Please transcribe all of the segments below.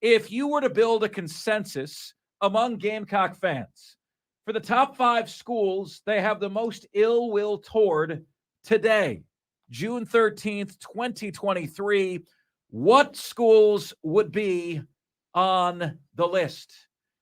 if you were to build a consensus among Gamecock fans for the top 5 schools they have the most ill will toward today, June 13th, 2023, what schools would be on the list?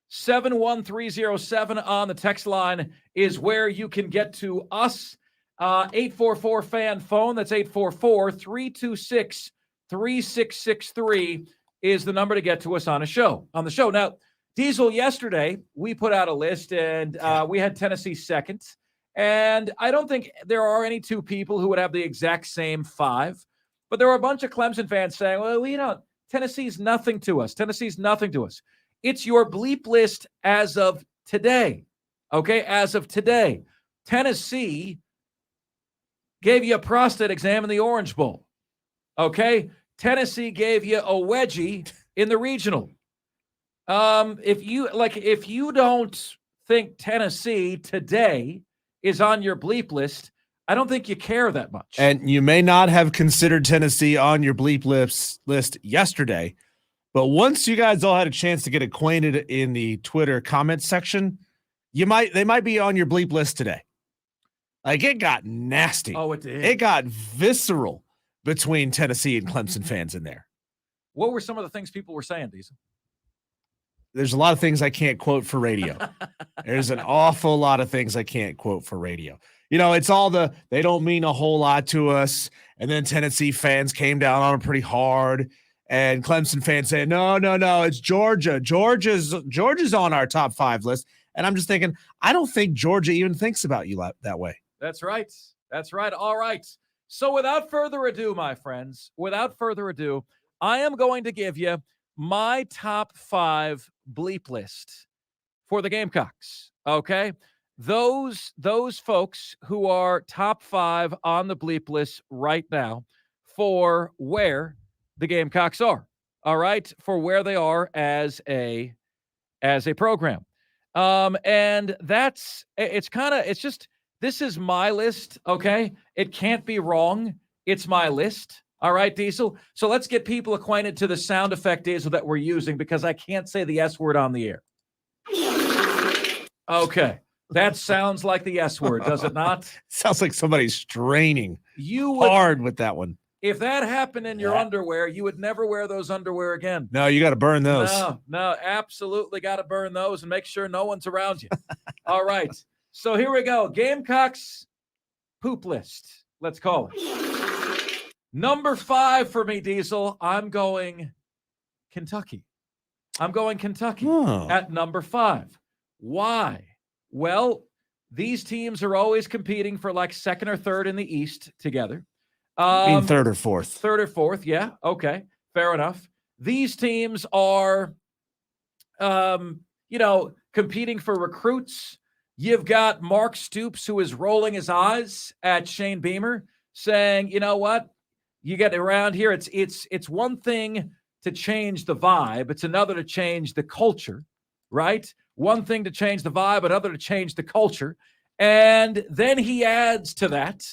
71307 on the text line is where you can get to us. 844 fan phone. That's 844-326-3663 is the number to get to us on the show. Now, Diesel, yesterday we put out a list and we had Tennessee second. And I don't think there are any two people who would have the exact same 5. But there were a bunch of Clemson fans saying, well, Tennessee's nothing to us. Tennessee's nothing to us. It's your bleep list as of today. Okay, as of today. Tennessee gave you a prostate exam in the Orange Bowl. Okay? Tennessee gave you a wedgie in the regional. If you don't think Tennessee today is on your bleep list, I don't think you care that much. And you may not have considered Tennessee on your bleep list yesterday, but once you guys all had a chance to get acquainted in the Twitter comments section, they might be on your bleep list today. Like, it got nasty. Oh, it did. It got visceral between Tennessee and Clemson fans in there. What were some of the things people were saying, Diesel? There's a lot of things I can't quote for radio. There's an awful lot of things I can't quote for radio. It's all they don't mean a whole lot to us. And then Tennessee fans came down on them pretty hard. And Clemson fans saying, no, it's Georgia. Georgia's on our top 5 list. And I'm just thinking, I don't think Georgia even thinks about you that way. That's right. All right. So without further ado, my friends, I am going to give you my top 5 bleep list for the Gamecocks. Okay? Those folks who are top 5 on the bleep list right now for where the Gamecocks are. All right? For where they are as a program. And this is my list, okay? It can't be wrong. It's my list. All right, Diesel? So let's get people acquainted to the sound effect, Diesel, that we're using because I can't say the S word on the air. Okay. That sounds like the S word, does it not? Sounds like somebody's straining hard with that one. If that happened in your underwear, you would never wear those underwear again. No, you got to burn those. No, absolutely got to burn those and make sure no one's around you. All right. So here we go. Gamecocks poop list. Let's call it. Number 5 for me, Diesel. I'm going Kentucky. At number 5. Why? Well, these teams are always competing for like second or third in the East together. Third or fourth. Third or fourth, yeah. Okay, fair enough. These teams are, competing for recruits. You've got Marc Stoops, who is rolling his eyes at Shane Beamer, saying, you know what? You get around here, it's one thing to change the vibe. It's another to change the culture, right? One thing to change the vibe, another to change the culture. And then he adds to that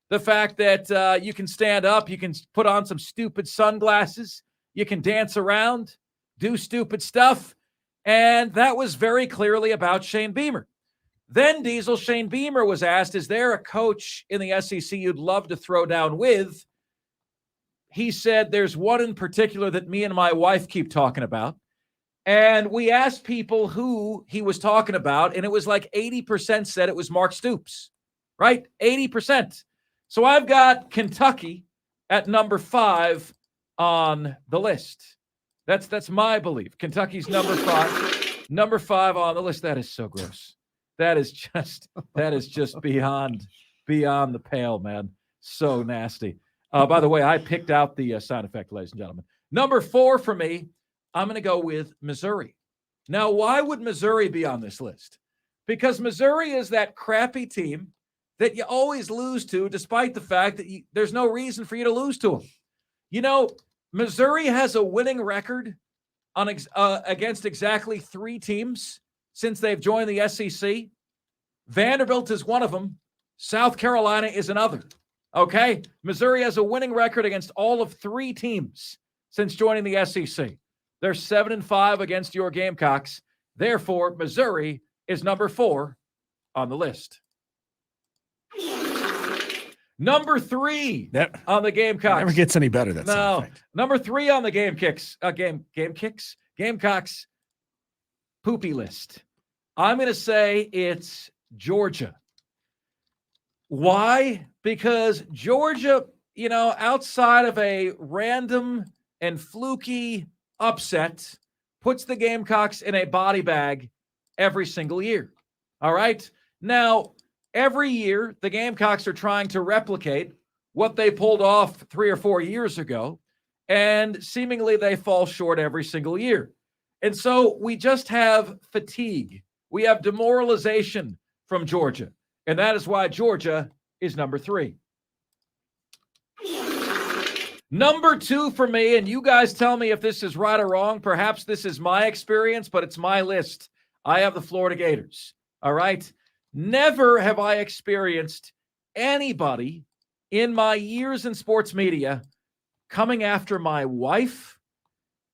the fact that you can stand up, you can put on some stupid sunglasses, you can dance around, do stupid stuff. And that was very clearly about Shane Beamer. Then, Diesel, Shane Beamer was asked, is there a coach in the SEC you'd love to throw down with? He said, there's one in particular that me and my wife keep talking about. And we asked people who he was talking about, and it was like 80% said it was Marc Stoops, right? 80%. So I've got Kentucky at number 5 on the list. That's my belief. Kentucky's number 5. Number 5 on the list. That is so gross. That is just beyond the pale, man. So nasty. By the way, I picked out the sound effect, ladies and gentlemen. Number 4 for me, I'm going to go with Missouri. Now, why would Missouri be on this list? Because Missouri is that crappy team that you always lose to, despite the fact that there's no reason for you to lose to them. You know, Missouri has a winning record against exactly 3 teams since they've joined the SEC. Vanderbilt is one of them. South Carolina is another. Okay? Missouri has a winning record against all of 3 teams since joining the SEC. They're 7-5 against your Gamecocks. Therefore, Missouri is number 4 on the list. Number 3 on the Gamecocks. Never gets any better. That sound effect. Number 3 on the Gamecocks poopy list. I'm going to say it's Georgia. Why? Because Georgia, outside of a random and fluky upset, puts the Gamecocks in a body bag every single year. All right? Now, every year, the Gamecocks are trying to replicate what they pulled off 3 or 4 years ago, and seemingly they fall short every single year. And so we just have fatigue. We have demoralization from Georgia, and that is why Georgia is number 3. Number 2 for me, and you guys tell me if this is right or wrong. Perhaps this is my experience, but it's my list. I have the Florida Gators. All right? Never have I experienced anybody in my years in sports media coming after my wife.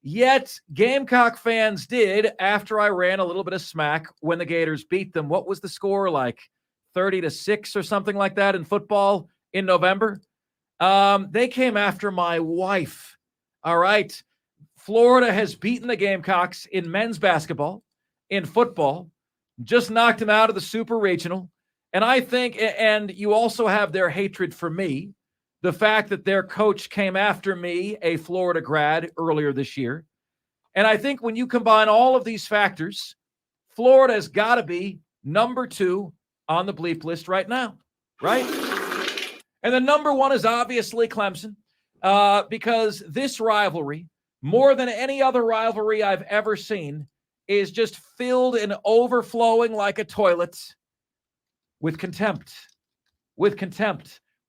Yet Gamecock fans did after I ran a little bit of smack when the Gators beat them. What was the score, like 30-6 or something like that in football in November? They came after my wife. All right. Florida has beaten the Gamecocks in men's basketball, in football, just knocked them out of the Super Regional. And I think, and you also have their hatred for me, the fact that their coach came after me, a Florida grad, earlier this year. And I think when you combine all of these factors, Florida has got to be number 2 on the bleep list right now, right? And the number 1 is obviously Clemson, because this rivalry, more than any other rivalry I've ever seen, is just filled and overflowing like a toilet with contempt.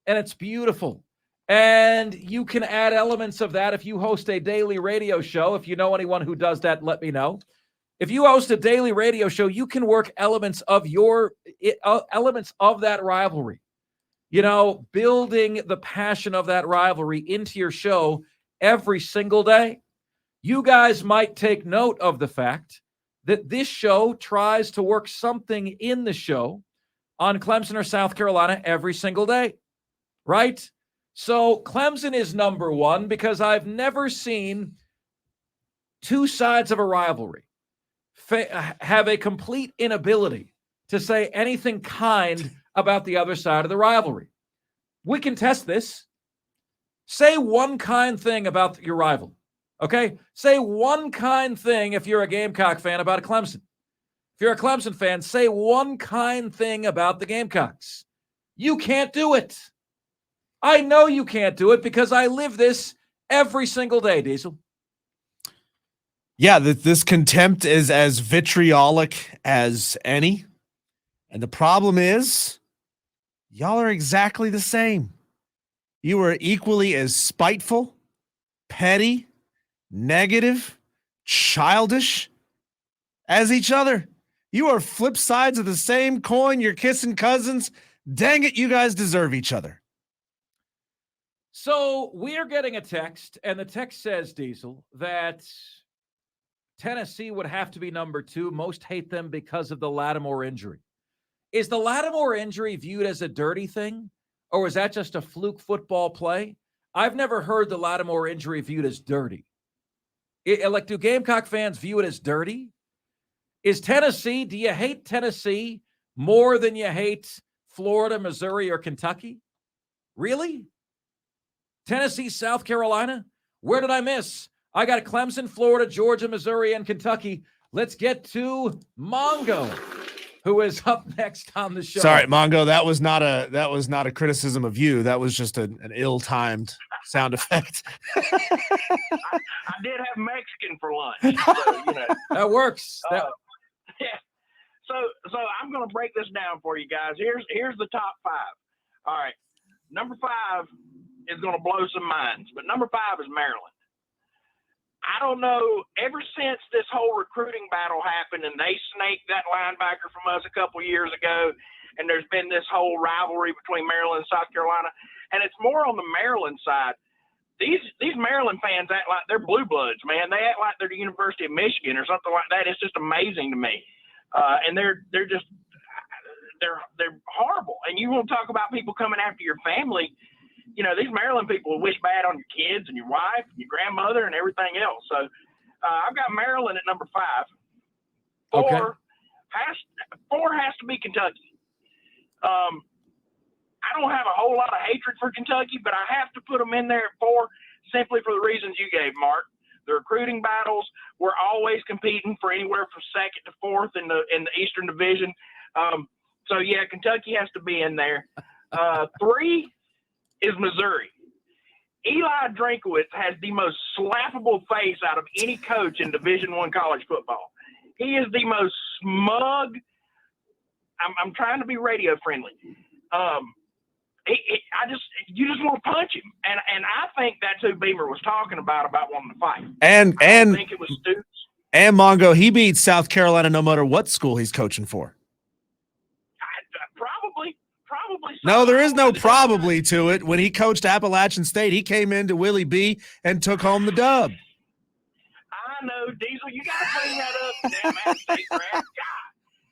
And it's beautiful. And you can add elements of that if you host a daily radio show. If you know anyone who does that, let me know. If you host a daily radio show, you can work elements of that rivalry. Building the passion of that rivalry into your show every single day. You guys might take note of the fact that this show tries to work something in the show on Clemson or South Carolina every single day, right? So Clemson is number 1 because I've never seen two sides of a rivalry have a complete inability to say anything kind about the other side of the rivalry. We can test this. Say one kind thing about your rival, okay? Say one kind thing if you're a Gamecock fan about Clemson. If you're a Clemson fan, say one kind thing about the Gamecocks. You can't do it. I know you can't do it because I live this every single day, Diesel. Yeah, this contempt is as vitriolic as any. And the problem is, y'all are exactly the same. You are equally as spiteful, petty, negative, childish as each other. You are flip sides of the same coin. You're kissing cousins. Dang it, you guys deserve each other. So we are getting a text, and the text says, Diesel, that Tennessee would have to be number 2. Most hate them because of the Lattimore injury. Is the Lattimore injury viewed as a dirty thing, or is that just a fluke football play? I've never heard the Lattimore injury viewed as dirty. Do Gamecock fans view it as dirty? Do you hate Tennessee more than you hate Florida, Missouri, or Kentucky? Really? Tennessee, South Carolina? Where did I miss? I got Clemson, Florida, Georgia, Missouri, and Kentucky. Let's get to Mongo, who is up next on the show. Sorry, Mongo, that was not a criticism of you. That was just an ill-timed sound effect. I did have Mexican for lunch, so that works. Yeah. So I'm going to break this down for you guys. Here's the top 5. All right, number 5 is going to blow some minds, but number 5 is Maryland. I don't know, ever since this whole recruiting battle happened and they snaked that linebacker from us a couple years ago, and there's been this whole rivalry between Maryland and South Carolina, and it's more on the Maryland side. these Maryland fans act like they're blue bloods, man. They act like they're the University of Michigan or something like that. It's just amazing to me. And they're horrible. And you want to talk about people coming after your family? You know, these Maryland people will wish bad on your kids and your wife and your grandmother and everything else. So I've got Maryland at number 5. Four has to be Kentucky. I don't have a whole lot of hatred for Kentucky, but I have to put them in there at 4 simply for the reasons you gave, Mark. The recruiting battles, we're always competing for anywhere from 2nd to 4th in the Eastern Division. So yeah, Kentucky has to be in there. 3 is Missouri. Eli Drinkowitz has the most slappable face out of any coach in Division I college football. He is the most smug. I'm trying to be radio friendly. You just want to punch him, and I think that's who Beamer was talking about wanting to fight. And I think it was Stoops. And Mongo, he beats South Carolina no matter what school he's coaching for. Probably. No, there is no probably to it. When he coached Appalachian State, he came into Willie B and took home the dub. I know, Diesel. You got to bring that up, damn App State, Brad.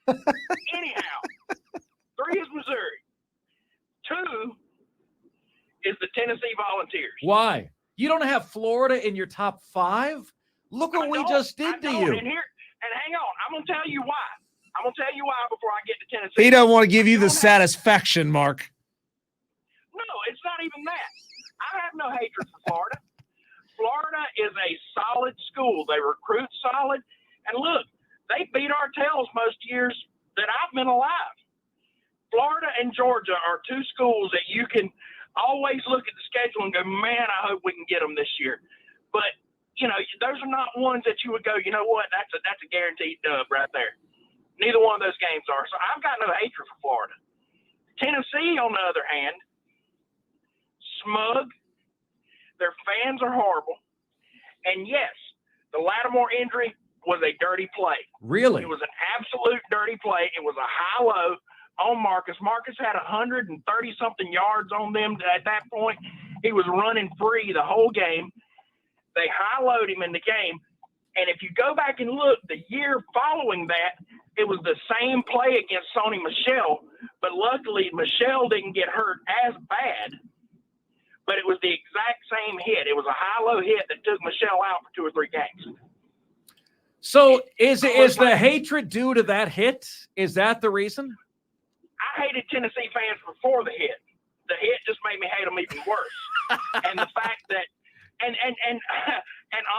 God. Anyhow, 3 is Missouri. 2 is the Tennessee Volunteers. Why? You don't have Florida in your top 5? Look what we just did to you. And hang on, I'm gonna tell you why. Before I get to Tennessee. He don't want to give you the satisfaction, Mark. No, it's not even that. I have no hatred for Florida. Florida is a solid school. They recruit solid. And look, they beat our tails most years that I've been alive. Florida and Georgia are 2 schools that you can always look at the schedule and go, man, I hope we can get them this year. But, you know, those are not ones that you would go, you know what, that's a guaranteed dub right there. Neither one of those games are. So I've got no hatred for Florida. Tennessee, on the other hand, smug. Their fans are horrible. And yes, the Lattimore injury was a dirty play. Really? It was an absolute dirty play. It was a high-low on Marcus. Marcus had 130-something yards on them at that point. He was running free the whole game. They high-lowed him in the game. And if you go back and look, the year following that, it was the same play against Sony Michel, but luckily Michel didn't get hurt as bad, but it was the exact same hit. It was a high-low hit that took Michel out for 2 or 3 games. So is the hatred due to that hit? Is that the reason? I hated Tennessee fans before the hit. The hit just made me hate them even worse. And the fact that, and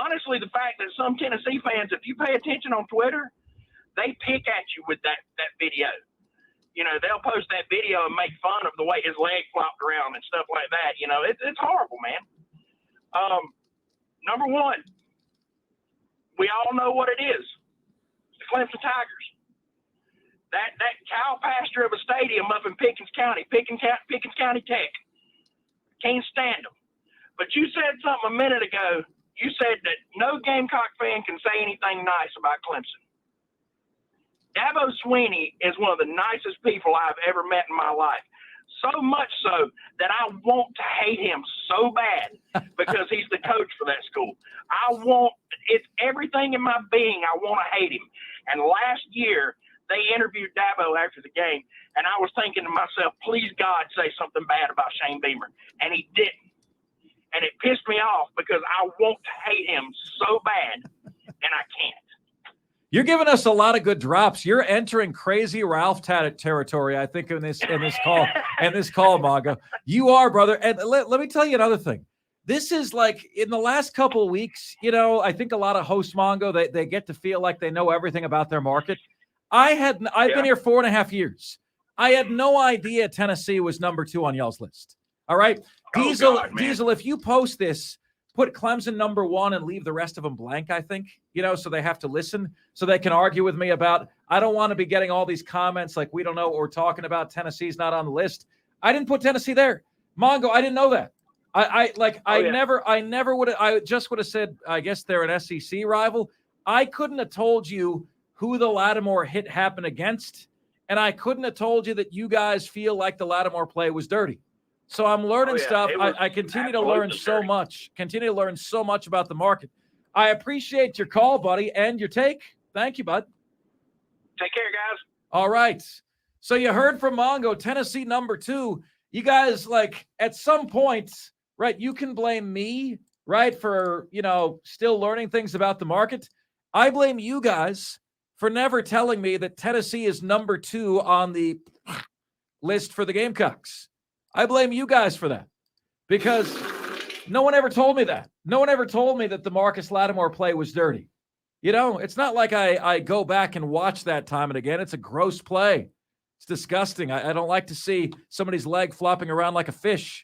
honestly, the fact that some Tennessee fans, if you pay attention on Twitter, they pick at you with that video. You know, they'll post that video and make fun of the way his leg flopped around and stuff like that. You know, it's horrible, man. Number 1, we all know what it is. The Clemson Tigers. That cow pasture of a stadium up in Pickens County Tech. Can't stand them. But you said something a minute ago. You said that no Gamecock fan can say anything nice about Clemson. Dabo Swinney is one of the nicest people I've ever met in my life. So much so that I want to hate him so bad because he's the coach for that school. It's everything in my being. I want to hate him. And last year, they interviewed Dabo after the game, and I was thinking to myself, please, God, say something bad about Shane Beamer. And he didn't. And it pissed me off because I want to hate him so bad, and I can't. You're giving us a lot of good drops. You're entering crazy Ralph territory, I think, in this call, Mongo. You are, brother. And let me tell you another thing. This is like in the last couple of weeks, you know, I think a lot of hosts, Mongo, they get to feel like they know everything about their market. I've been here 4.5 years. I had no idea Tennessee was number 2 on y'all's list. All right. Diesel, if you post this, put Clemson number 1 and leave the rest of them blank, I think, you know, so they have to listen, so they can argue with me about, I don't want to be getting all these comments like we don't know what we're talking about. Tennessee's not on the list. I didn't put Tennessee there. Mongo, I didn't know that. I never would have, I just would have said, I guess they're an SEC rival. I couldn't have told you who the Lattimore hit happened against, and I couldn't have told you that you guys feel like the Lattimore play was dirty. So I'm learning Oh, yeah. stuff. It was I continue to learn absolutely so dirty. much. Continue to learn so much about the market. I appreciate your call, buddy, and your take. Thank you, bud. Take care, guys. All right. So you heard from Mongo, Tennessee #2. You guys, like, at some point, right, you can blame me, right, for, still learning things about the market. I blame you guys for never telling me that Tennessee is #2 on the list for the Gamecocks. I blame you guys for that because no one ever told me that. No one ever told me that the Marcus Lattimore play was dirty. It's not like I go back and watch that time and again. It's a gross play. It's disgusting. I don't like to see somebody's leg flopping around like a fish.